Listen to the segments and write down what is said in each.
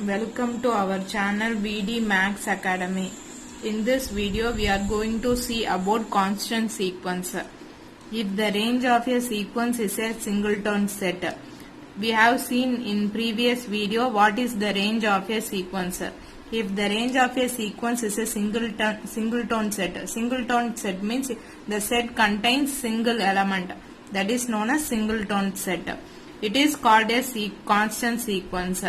Welcome to our channel VD Max Academy. In this video we are going to see about constant sequence. If the range of a sequence is a singleton set, we have seen in previous video what is the range of a sequence. If the range of a sequence is a singleton set means the set contains single element, that is known as singleton set. It is called a constant sequence.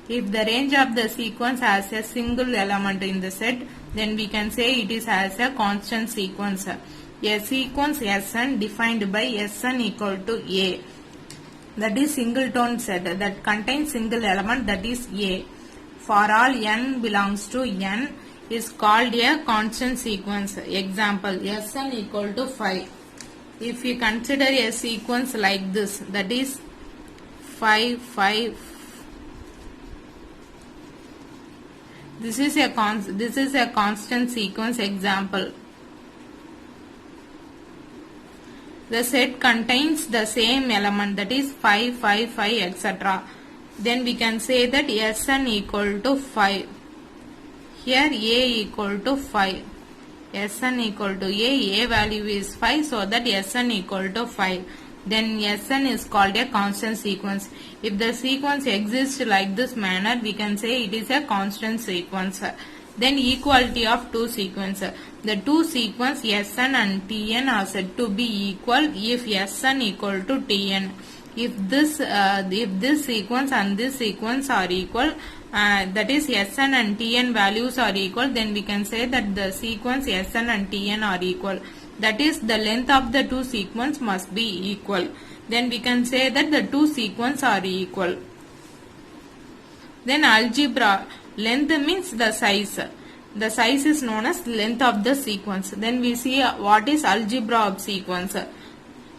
If the range of the sequence has a single element in the set, then we can say it is as a constant sequence. A sequence Sn defined by Sn equal to A, that is singleton set that contains single element, that is A. For all n belongs to n is called a constant sequence. Example, Sn equal to 5. If you consider a sequence like this, that is 5, 5. This is a constant sequence. Example, the set contains the same element, that is 5, 5, 5, etc. Then we can say that Sn equal to 5. Here A equal to 5. Sn equal to A value is 5, so that Sn equal to 5. Then Sn is called a constant sequence. If the sequence exists like this manner, we can say it is a constant sequence. Then equality of two sequences. The two sequences Sn and Tn are said to be equal if Sn equal to Tn. If this sequence and this sequence are equal, that is Sn and Tn values are equal, then we can say that the sequence Sn and Tn are equal. That is, the length of the two sequences must be equal. Then we can say that the two sequences are equal. Then algebra. Length means the size. The size is known as length of the sequence. Then we see what is algebra of sequence.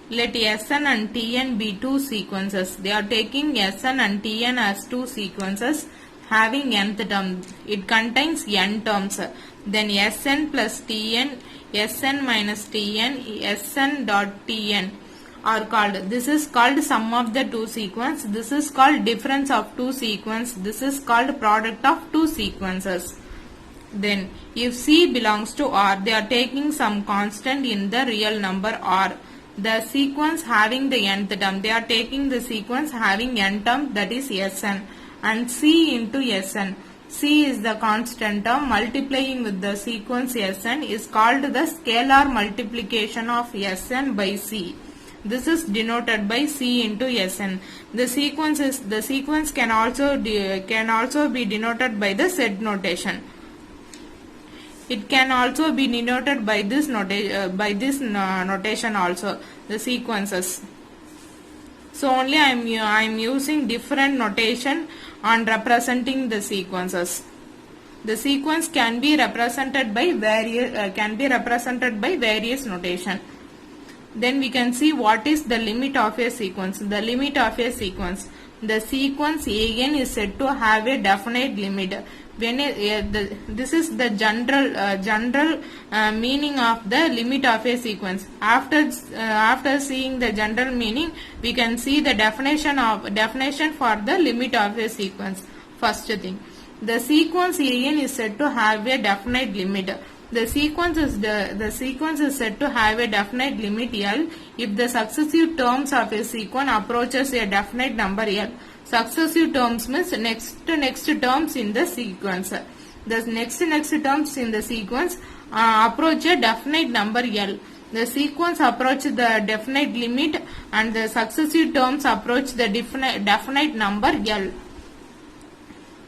Let Sn and Tn be two sequences. They are taking Sn and Tn as two sequences having nth term. It contains n terms. Then Sn plus Tn, Sn minus Tn, Sn dot Tn are called. This is called sum of the two sequences. This is called difference of two sequences. This is called product of two sequences. Then if C belongs to R, they are taking some constant in the real number R. The sequence having the nth term, they are taking the sequence having n term, that is Sn, and C into Sn. C is the constant term. Multiplying with the sequence Sn is called the scalar multiplication of Sn by C. This is denoted by C into Sn. The sequence can also be denoted by the set notation. It can also be denoted by this notation also, the sequences. So only I am using different notation on representing the sequences. The sequence can be represented by various notation. Then we can see what is the limit of a sequence. The limit of a sequence. The sequence An is said to have a definite limit. This is the general meaning of the limit of a sequence. After seeing the general meaning, we can see the definition for the limit of a sequence. First thing, the sequence An is said to have a definite limit. The sequence is said to have a definite limit L if the successive terms of a sequence approaches a definite number L. Successive terms means next terms in the sequence. The next terms in the sequence approach a definite number L. The sequence approach the definite limit and the successive terms approach the definite number L.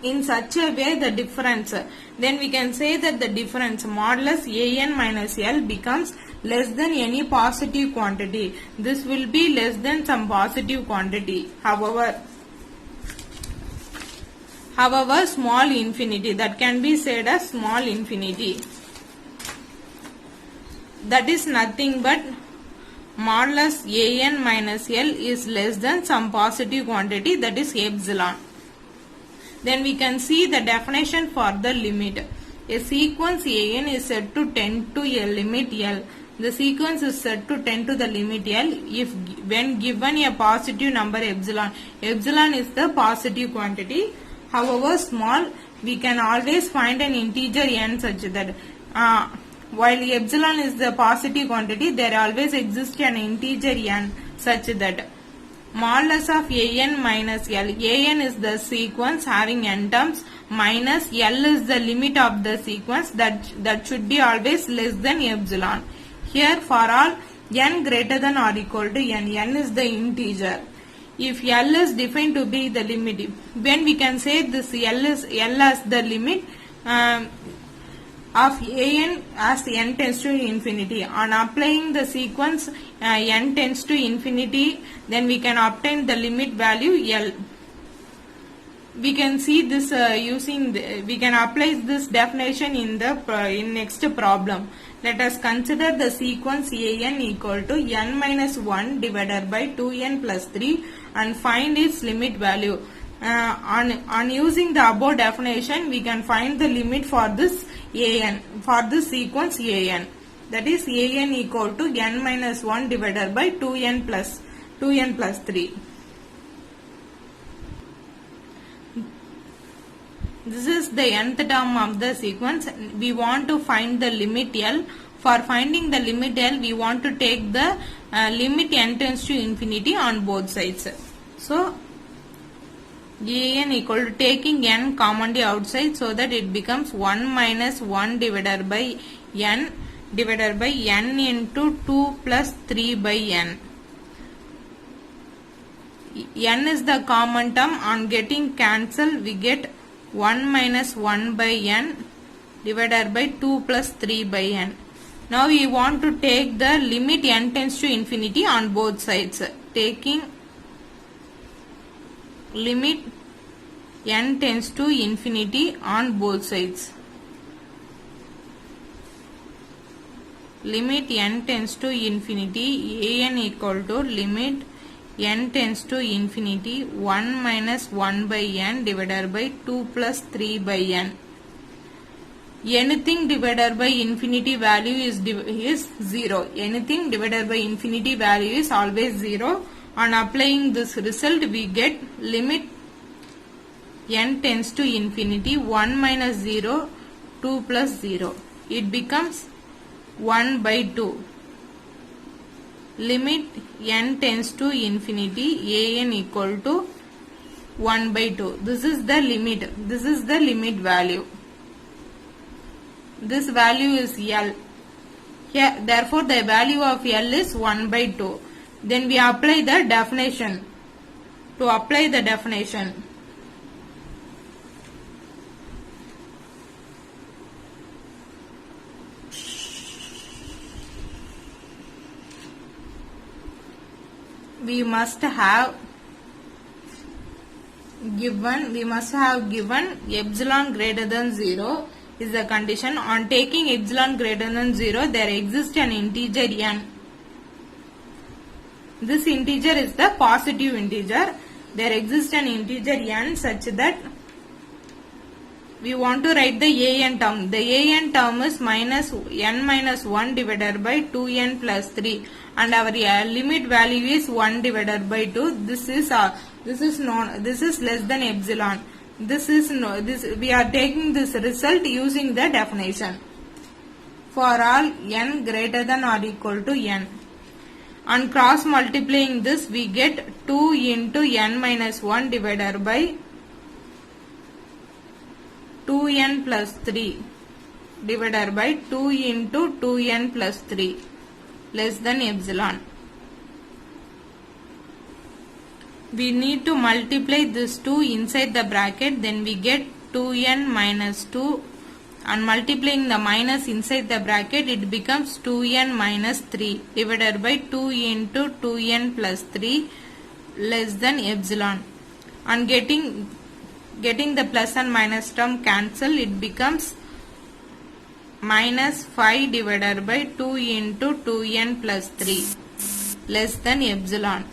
In such a way, the difference, then we can say that the difference modulus An minus L becomes less than any positive quantity. This will be less than some positive quantity. However, small infinity, that can be said as small infinity. That is nothing but modulus An minus L is less than some positive quantity, that is epsilon. Then we can see the definition for the limit. A sequence An is said to tend to a limit L. The sequence is said to tend to the limit L if when given a positive number epsilon. Epsilon is the positive quantity. however small, we can always find an integer n such that while epsilon is the positive quantity, there always exists an integer n such that modulus of an minus l. An is the sequence having n terms, minus l is the limit of the sequence that should be always less than epsilon. Here for all n greater than or equal to n is the integer. If L is defined to be the limit, when we can say this L as the limit of an as n tends to infinity. On applying the sequence n tends to infinity, then we can obtain the limit value L. We can see this we can apply this definition in next problem. Let us consider the sequence an equal to n minus 1 divided by 2n plus 3 and find its limit value. On using the above definition, we can find the limit for this an, for this sequence an. That is an equal to n minus 1 divided by 2n plus 3. This is the nth term of the sequence. We want to find the limit L. For finding the limit L, we want to take the limit n tends to infinity on both sides. So, an equal to taking n commonly outside, so that it becomes 1 minus 1 divided by n into 2 plus 3 by n. N is the common term. On getting cancelled, we get 1 minus 1 by n divided by 2 plus 3 by n. Now we want to take the limit n tends to infinity on both sides. Taking limit n tends to infinity on both sides. Limit n tends to infinity, an equal to limit n tends to infinity 1 minus 1 by n divided by 2 plus 3 by n. Anything divided by infinity value is 0. Anything divided by infinity value is always 0. On applying this result, we get limit n tends to infinity 1 minus 0, 2 plus 0. It becomes 1 by 2. Limit n tends to infinity, an equal to 1 by 2. This is the limit. This is the limit value. This value is L. Here, therefore, the value of L is 1 by 2. Then we apply the definition. To apply the definition, we must have given epsilon greater than 0 is the condition. On taking epsilon greater than 0, there exists an integer n. This integer is the positive integer. There exists an integer n such that we want to write the an term. The an term is minus n minus 1 divided by 2n plus 3, and our limit value is 1 divided by 2. This is less than epsilon. We are taking this result using the definition. For all n greater than or equal to n. On cross multiplying this, we get 2 into n minus 1 divided by 2n plus 3 divided by 2 into 2n plus 3 less than epsilon. We need to multiply this 2 inside the bracket, then we get 2n minus 2. On multiplying the minus inside the bracket, it becomes 2n minus 3 divided by 2 into 2n plus 3 less than epsilon. On getting the plus and minus term cancel, it becomes minus 5 divided by 2 into 2n plus 3 less than epsilon.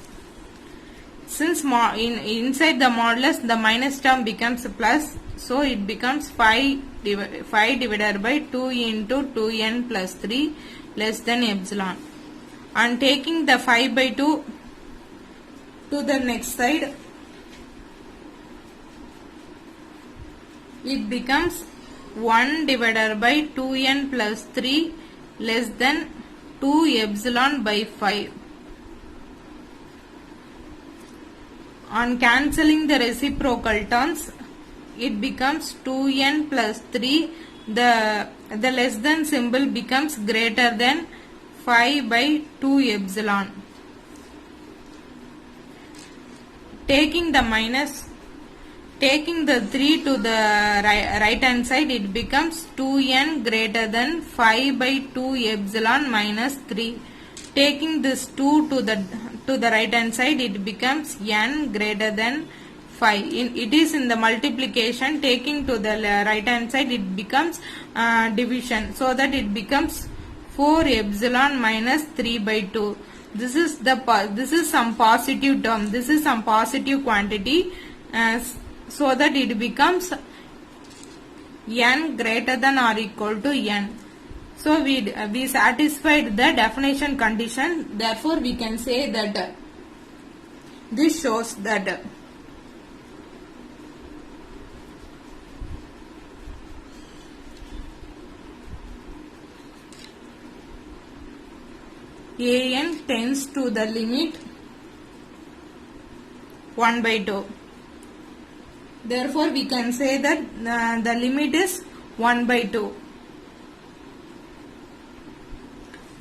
Since inside the modulus the minus term becomes plus, so it becomes 5 divided by 2 into 2n plus 3 less than epsilon. On taking the 5 by 2 to the next side, it becomes 1 divided by 2n plus 3 less than 2 epsilon by 5. On cancelling the reciprocal terms, it becomes 2n plus 3. The less than symbol becomes greater than 5 by 2 epsilon. Taking the 3 to the right hand side, it becomes 2n greater than 5 by 2 epsilon minus 3. Taking this 2 to the right hand side, it becomes n greater than 5. It is in the multiplication. Taking to the right hand side, it becomes division, so that it becomes 4 epsilon minus 3 by 2. This is some positive term. This is some positive quantity, so that it becomes n greater than or equal to n. So we satisfied the definition condition. Therefore, we can say that this shows that an tends to the limit 1 by 2. Therefore, we can say that the limit is 1 by 2.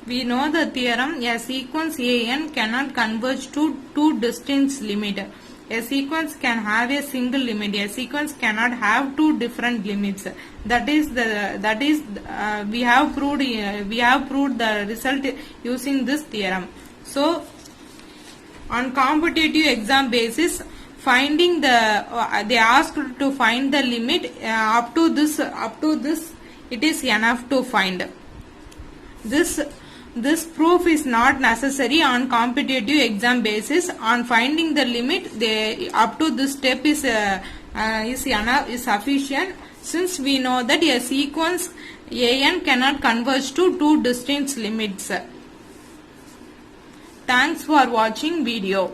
We know the theorem, a sequence an cannot converge to two distinct limits. A sequence can have a single limit. A sequence cannot have two different limits. We have proved the result using this theorem. So, on competitive exam basis, finding they asked to find the limit up to this. It is enough to find. This proof is not necessary on competitive exam basis. On finding the limit, up to this step is sufficient, since we know that a sequence an cannot converge to two distinct limits. Thanks for watching video.